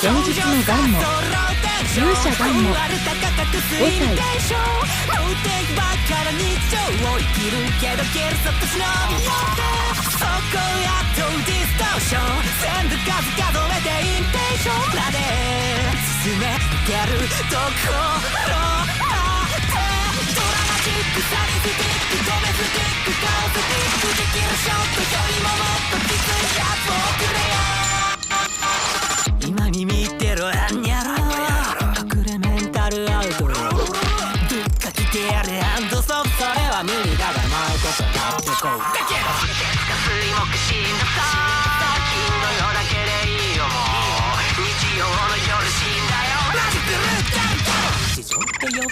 現実のガンモ、勇者ガンモ、5歳。今に見てろあんにゃろ隠れメンタルアウトぶっかけてやれハンドソフトそれは無理だがまうことやってこうだけど水木死んださ金の夜だけでいいよもう日曜の夜死んだよマジブルータン地上ってよ